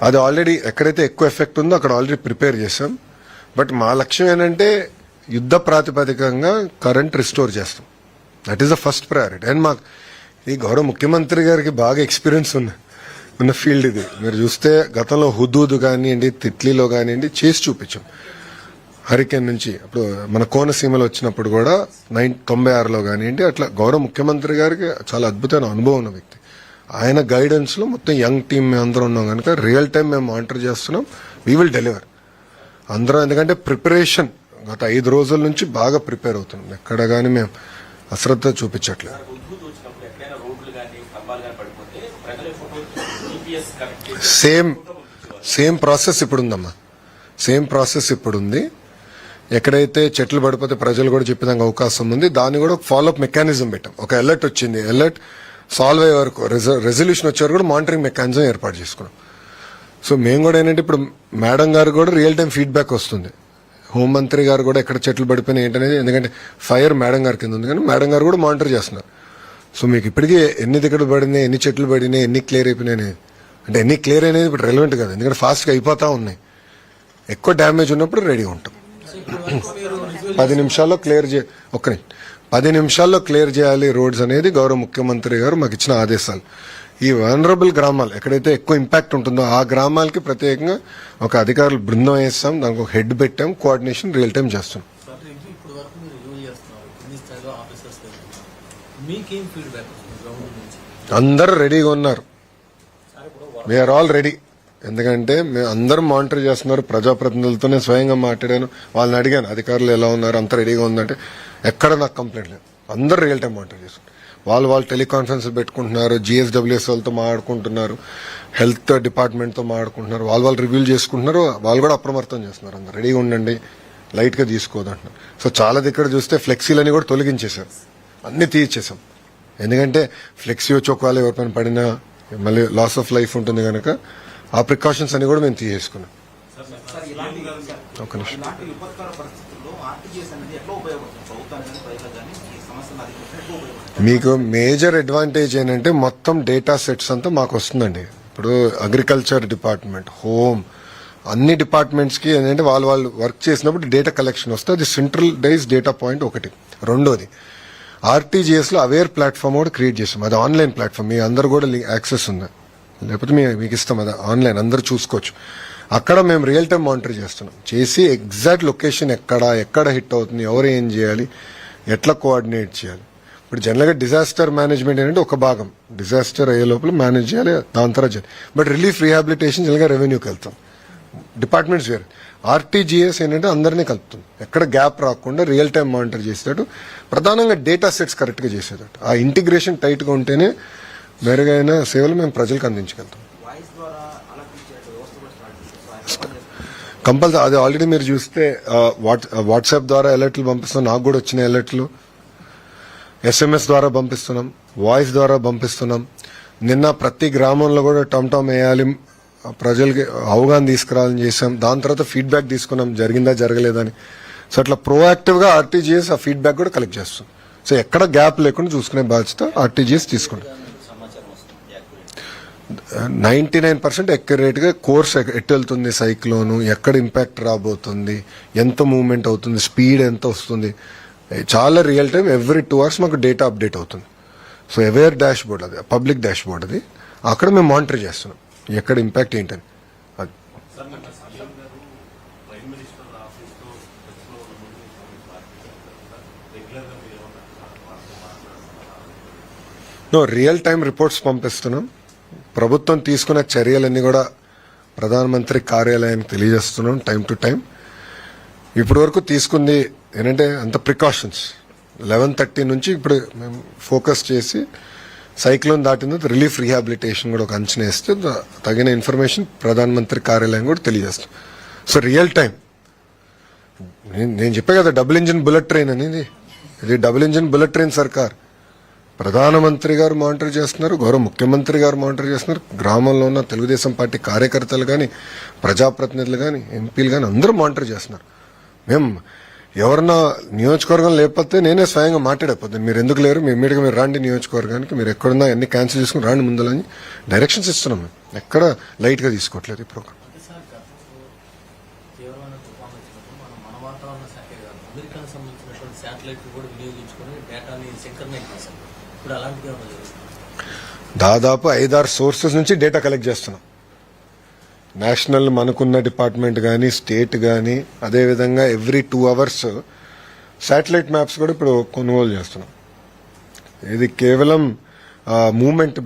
అది ఆల్రెడీ ఎక్కడైతే ఎక్కువ ఎఫెక్ట్ ఉందో అక్కడ ఆల్రెడీ ప్రిపేర్ చేసాం. బట్ మా లక్ష్యం ఏంటంటే యుద్ధ ప్రాతిపదికంగా కరెంట్ రిస్టోర్ చేస్తాం. That is the first priority. And మాకు ఈ గౌరవ ముఖ్యమంత్రి గారికి బాగా ఎక్స్పీరియన్స్ ఉన్న ఫీల్డ్ ఇది. మీరు చూస్తే గతంలో హుదూద్ కానివ్వండి, తిట్లీలో కానివ్వండి చేసి చూపించాం. హరికేన్ నుంచి అప్పుడు మన కోనసీమలో వచ్చినప్పుడు కూడా 96లో కానివ్వండి, అట్లా గౌరవ ముఖ్యమంత్రి గారికి చాలా అద్భుతమైన అనుభవం ఉన్న వ్యక్తి. ఆయన గైడెన్స్ లో మొత్తం యంగ్ టీమ్ మేము అందరం ఉన్నాం కనుక రియల్ టైం మేము మానిటర్ చేస్తున్నాం. వీ విల్ డెలివర్ అందరం. ఎందుకంటే ప్రిపరేషన్ గత 5 రోజుల నుంచి బాగా ప్రిపేర్ అవుతున్నాం. ఎక్కడ కానీ మేము అశ్రద్ధ చూపించట్లేదు. సేమ్ ప్రాసెస్ ఇప్పుడు ఉందమ్మా. సేమ్ ప్రాసెస్ ఇప్పుడు ఉంది. ఎక్కడైతే చెట్లు పడిపోతే ప్రజలు కూడా చెప్పేదానికి అవకాశం ఉంది. దాన్ని కూడా ఫాలోఅప్ మెకానిజం పెట్టాం. ఒక అలర్ట్ వచ్చింది, అలర్ట్ సాల్వ్ అయ్యే వరకు రెజల్యూషన్ వచ్చే వరకు కూడా మానిటరింగ్ మెకానిజం ఏర్పాటు చేసుకున్నాం. సో మేము కూడా ఏంటంటే ఇప్పుడు మేడం గారు కూడా రియల్ టైం ఫీడ్బ్యాక్ వస్తుంది. హోంమంత్రి గారు కూడా ఎక్కడ చెట్లు పడిపోయినాయి ఏంటనేది, ఎందుకంటే ఫైర్ మేడం గారి కింద ఉంది కానీ మేడం గారు కూడా మానిటర్ చేస్తున్నారు. సో మీకు ఇప్పటికీ ఎన్ని దిక్కలు పడినాయి, ఎన్ని చెట్లు పడినాయి, ఎన్ని క్లియర్ అయిపోయినాయి అంటే ఎన్ని క్లియర్ అనేది ఇప్పుడు రెలవెంట్ కదా. ఎందుకంటే ఫాస్ట్గా అయిపోతా ఉన్నాయి. ఎక్కువ డ్యామేజ్ ఉన్నప్పుడు రెడీగా ఉంటాం. 10 నిమిషాల్లో క్లియర్ 10 నిమిషాల్లో క్లియర్ చేయాలి రోడ్స్ అనేది గౌరవ ముఖ్యమంత్రి గారు మాకు ఇచ్చిన ఆదేశాలు. ఈ వనరబుల్ గ్రామాలు ఎక్కడైతే ఎక్కువ ఇంపాక్ట్ ఉంటుందో ఆ గ్రామాలకి ప్రత్యేకంగా ఒక అధికారులు బృందం వేస్తాం, దానికి ఒక హెడ్ పెట్టాం, కోఆర్డినేషన్ రియల్ టైం చేస్తాం. అందరూ రెడీగా ఉన్నారు. We are all ready. ఎందుకంటే మేము అందరం మానిటర్ చేస్తున్నారు. ప్రజాప్రతినిధులతో నేను స్వయంగా మాట్లాడాను, వాళ్ళని అడిగాను అధికారులు ఎలా ఉన్నారు, అంత రెడీగా ఉందంటే ఎక్కడ నాకు కంప్లైంట్ లేదు. అందరూ రియల్ టైం మానిటర్ చేస్తున్నారు. వాళ్ళు టెలికాన్ఫరెన్స్ పెట్టుకుంటున్నారు, GSWS వాళ్ళతో మాట్లాడుకుంటున్నారు, హెల్త్ డిపార్ట్మెంట్తో మాట్లాడుకుంటున్నారు, వాళ్ళు రివ్యూ చేసుకుంటున్నారు. వాళ్ళు కూడా అప్రమత్తం చేస్తున్నారు. అందరు రెడీగా ఉండండి, లైట్ గా తీసుకోదంటున్నారు. సో చాలా దగ్గర చూస్తే ఫ్లెక్సీలని కూడా తొలగించేశారు, అన్ని తీయించేసాం. ఎందుకంటే ఫ్లెక్సీ వచ్చి ఒకవేళ ఎవరిపైన పడినా మళ్ళీ లాస్ ఆఫ్ లైఫ్ ఉంటుంది కనుక ఆ ప్రికాషన్స్ అని కూడా మేము తీసేసుకున్నాం. ఒక నిమిషం. మీకు మేజర్ అడ్వాంటేజ్ ఏంటంటే మొత్తం డేటా సెట్స్ అంతా మాకు వస్తుందండి. ఇప్పుడు అగ్రికల్చర్ డిపార్ట్మెంట్, హోమ్, అన్ని డిపార్ట్మెంట్స్ కి ఏంటంటే వాళ్ళు వర్క్ చేసినప్పుడు డేటా కలెక్షన్ వస్తుంది. అది సెంట్రలైజ్ డేటా పాయింట్ ఒకటి. రెండోది RTGS లో అవేర్ ప్లాట్ఫామ్ కూడా క్రియేట్ చేస్తాం. అది ఆన్లైన్ ప్లాట్ఫామ్, మీ అందరు కూడా యాక్సెస్ ఉంది, లేకపోతే మీకు ఇస్తాం. అది ఆన్లైన్ అందరు చూసుకోవచ్చు. అక్కడ మేము రియల్ టైం మానిటర్ చేస్తున్నాం. చేసి ఎగ్జాక్ట్ లొకేషన్ ఎక్కడ హిట్ అవుతుంది, ఎవరు ఏం చేయాలి, ఎట్లా కోఆర్డినేట్ చేయాలి. ఇప్పుడు జనరల్గా డిజాస్టర్ మేనేజ్మెంట్ ఏంటంటే ఒక భాగం, డిజాస్టర్ అయ్యే లోపల మేనేజ్ చేయాలి, దాని తర్వాత చేయాలి. బట్ రిలీఫ్ రీహాబిలిటేషన్ జనరల్గా రెవెన్యూకి వెళ్తాం, డిపార్ట్మెంట్స్ వేరే. RTGS ఏంటంటే అందరినీ కలుపుతుంది. ఎక్కడ గ్యాప్ రాకుండా రియల్ టైం మానిటర్ చేసేటట్టు, ప్రధానంగా డేటా సెట్స్ కరెక్ట్గా చేసేటట్టు, ఆ ఇంటిగ్రేషన్ టైట్గా ఉంటేనే మెరుగైన సేవలు మేము ప్రజలకు అందించగలుగుతాం. కంపల్సరీ అది ఆల్రెడీ మీరు చూస్తే వాట్సాప్ ద్వారా అలర్ట్లు పంపిస్తున్నాం. నాకు కూడా వచ్చిన అలర్ట్లు SMS ద్వారా పంపిస్తున్నాం, వాయిస్ ద్వారా పంపిస్తున్నాం. నిన్న ప్రతి గ్రామంలో కూడా టమ్ వేయాలి, ప్రజలకి అవగాహన తీసుకురావాలని చేసాం. దాని తర్వాత ఫీడ్బ్యాక్ తీసుకున్నాం, జరిగిందా జరగలేదని. సో అట్లా ప్రోయాక్టివ్ గా RTGS ఆ ఫీడ్బ్యాక్ కూడా కలెక్ట్ చేస్తాం. సో ఎక్కడ గ్యాప్ లేకుండా చూసుకునే బాధ్యత RTGS తీసుకుంటాం. 99% అక్యురేట్ గా కోర్స్ ఎట్టు వెళ్తుంది, సైక్లోన్ ఎక్కడ ఇంపాక్ట్ రాబోతుంది, ఎంత మూవ్మెంట్ అవుతుంది, స్పీడ్ ఎంత వస్తుంది, చాలా రియల్ టైం ఎవ్రీ 2 hours మాకు డేటా అప్డేట్ అవుతుంది. సో అవేర్ డాష్ బోర్డ్, అది పబ్లిక్ డాష్ బోర్డ్, అది అక్కడ మేము మానిటర్ చేస్తున్నాం ఎక్కడ ఇంపాక్ట్ ఏంటని. అది రియల్ టైం రిపోర్ట్స్ పంపిస్తున్నాం. ప్రభుత్వం తీసుకున్న చర్యలన్నీ కూడా ప్రధానమంత్రి కార్యాలయానికి తెలియజేస్తున్నాం టైం టు టైం. ఇప్పటి వరకు తీసుకుంది ఏంటంటే అంత ప్రికాషన్స్. 11:30 నుంచి ఇప్పుడు మేము ఫోకస్ చేసి సైక్లోన్ దాటిన రిలీఫ్ రీహాబిలిటేషన్ కూడా ఒక అంచనా వేస్తే తగిన ఇన్ఫర్మేషన్ ప్రధానమంత్రి కార్యాలయం కూడా తెలియజేస్తాం. సో రియల్ టైం నేను చెప్పే కదా డబుల్ ఇంజిన్ బుల్లెట్ ట్రైన్ అనేది, ఇది డబుల్ ఇంజిన్ బుల్లెట్ ట్రైన్ సర్కార్. ప్రధానమంత్రి గారు మానిటర్ చేస్తున్నారు, గౌరవ ముఖ్యమంత్రి గారు మానిటర్ చేస్తున్నారు, గ్రామంలో ఉన్న తెలుగుదేశం పార్టీ కార్యకర్తలు కానీ, ప్రజాప్రతినిధులు కానీ, ఎంపీలు కానీ అందరూ మానిటర్ చేస్తున్నారు. మేము ఎవరన్నా నియోజకవర్గం లేకపోతే నేనే స్వయంగా మాట్లాడకపోతే మీరు ఎందుకు లేరు, మీ ఇమ్మీడియట్గా మీరు రండి నియోజకవర్గానికి, మీరు ఎక్కడున్నా అన్ని క్యాన్సిల్ చేసుకుని రండి ముందులని డైరెక్షన్స్ ఇస్తున్నాం. మేము ఎక్కడ లైట్గా తీసుకోవట్లేదు ఈ ప్రోగ్రామ్. తీవ్రమైన తుఫాను వచ్చినప్పుడు మన వాతావరణ శాఖే కాదు, అమెరికాకు సంబంధించినటువంటి శాటిలైట్ కూడా వినియోగించుకొని డేటాని సింక్రనైజ్ చేశారు. ఇప్పుడు అలాంటివి ఏమైనా జరుగుతుంది? దాదాపు 5-6 సోర్సెస్ నుంచి డేటా కలెక్ట్ చేస్తున్నాం. నేషనల్ మనకున్న డిపార్ట్మెంట్ కానీ, స్టేట్ కానీ, అదేవిధంగా ఎవ్రీ 2 hours శాటిలైట్ మ్యాప్స్ కూడా ఇప్పుడు కొనుగోలు చేస్తున్నాం. ఇది కేవలం మూమెంట్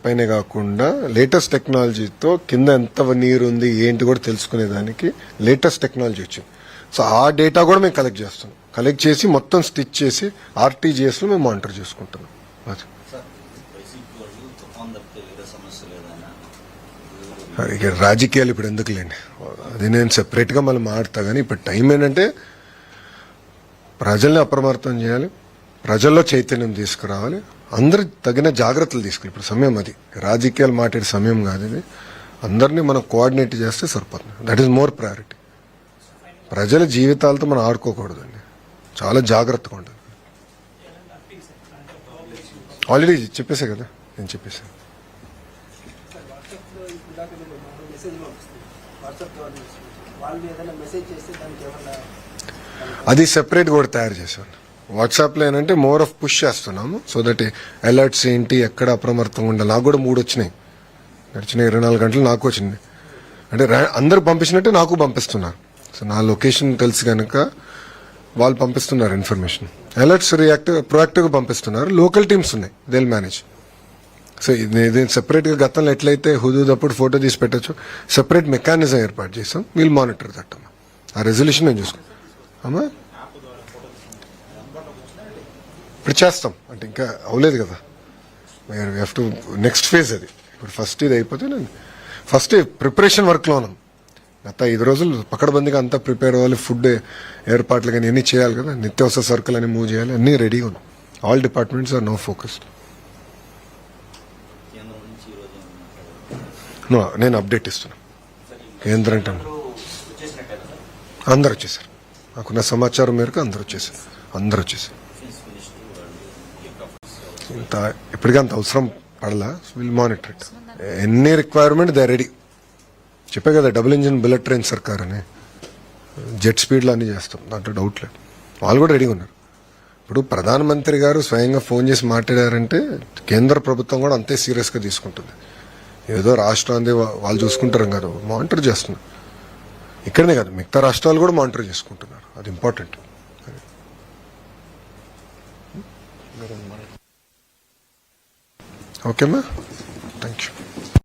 పైనే కాకుండా లేటెస్ట్ టెక్నాలజీతో కింద ఎంత నీరు ఉంది ఏంటి కూడా తెలుసుకునేదానికి లేటెస్ట్ టెక్నాలజీ వచ్చింది. సో ఆ డేటా కూడా మేము కలెక్ట్ చేస్తున్నాం. కలెక్ట్ చేసి మొత్తం స్టిచ్ చేసి ఆర్టీజీఎస్లో మేము మానిటర్ చేసుకుంటున్నాం. అది ఇక రాజకీయాలు ఇప్పుడు ఎందుకు లేండి, అది నేను సెపరేట్గా మళ్ళీ మాట్లాడతా. కానీ ఇప్పుడు టైం ఏంటంటే ప్రజల్ని అప్రమత్తం చేయాలి, ప్రజల్లో చైతన్యం తీసుకురావాలి, అందరు తగిన జాగ్రత్తలు తీసుకోవాలి. ఇప్పుడు సమయం అది, రాజకీయాలు మాట్లాడే సమయం కాదు ఇది. అందరినీ మనం కోఆర్డినేట్ చేస్తే సరిపోతుంది. That is more priority. ప్రజల జీవితాలతో మనం ఆడుకోకూడదండి, చాలా జాగ్రత్తగా ఉండాలి. ఆల్రెడీ చెప్పేసా కదా, నేను చెప్పేసాను. అది సెపరేట్ కూడా తయారు చేశాను. వాట్సాప్లో ఏంటంటే మోర్ ఆఫ్ పుష్ చేస్తున్నాము. సో దట్ అలర్ట్స్ ఏంటి, ఎక్కడ అప్రమత్తంగా ఉండాలి. నాకు కూడా 3 వచ్చినాయి, గడిచిన 24 గంటలు నాకు వచ్చింది. అంటే అందరు పంపించినట్టే నాకు పంపిస్తున్నారు. సో నా లొకేషన్ తెలుసు కనుక వాళ్ళు పంపిస్తున్నారు ఇన్ఫర్మేషన్. అలర్ట్స్ ప్రొయాక్టివ్గా పంపిస్తున్నారు. లోకల్ టీమ్స్ ఉన్నాయి, దే విల్ మేనేజ్. సో ఇది సెపరేట్గా గతంలో ఎట్లయితే హుదూదప్పుడు ఫోటో తీసి పెట్టచ్చు, సెపరేట్ మెకానిజం ఏర్పాటు చేస్తాం. వీల్ మానిటర్ దట్ అమ్మా. ఆ రెజల్యూషన్ నేను చూసుకో అమ్మా. ఇప్పుడు చేస్తాం అంటే ఇంకా అవ్వలేదు కదా, హ్యావ్ టు నెక్స్ట్ ఫేజ్ అది. ఇప్పుడు ఫస్ట్ ఇది అయిపోతే నేను ఫస్ట్ ప్రిపరేషన్ వర్క్లో ఉన్నాం. గత 5 రోజులు పకడ్బందీగా అంతా ప్రిపేర్ అవ్వాలి. ఫుడ్ ఏర్పాట్లు కానీ అన్నీ చేయాలి కదా, నిత్యావసర సరుకులు అని మూవ్ చేయాలి, అన్నీ రెడీగా ఉన్నాం. All departments are no focused. నేను అప్డేట్ ఇస్తున్నా. కేంద్రం అంటే అందరు వచ్చేసారు, నాకున్న సమాచారం మేరకు అందరు వచ్చేసారు. ఇంత ఇప్పటికీ అంత అవసరం పడలా. Will monitor it. ఎన్ని రిక్వైర్మెంట్ దే రెడీ. చెప్పే కదా డబుల్ ఇంజిన్ బుల్లెట్ ట్రైన్ సర్కార్ అని, జెట్ స్పీడ్లో అన్నీ చేస్తాం, దాంట్లో డౌట్ లేదు. వాళ్ళు కూడా రెడీగా ఉన్నారు. ఇప్పుడు ప్రధానమంత్రి గారు స్వయంగా ఫోన్ చేసి మాట్లాడారంటే కేంద్ర ప్రభుత్వం కూడా అంతే సీరియస్గా తీసుకుంటుంది. ఏదో రాష్ట్రాన్ని వాళ్ళు చూసుకుంటారు కాదు, మానిటర్ చేస్తున్నారు. ఇక్కడనే కాదు, మిగతా రాష్ట్రాలు కూడా మానిటర్ చేసుకుంటున్నారు. అది ఇంపార్టెంట్. ఓకేమ్మా, thank you.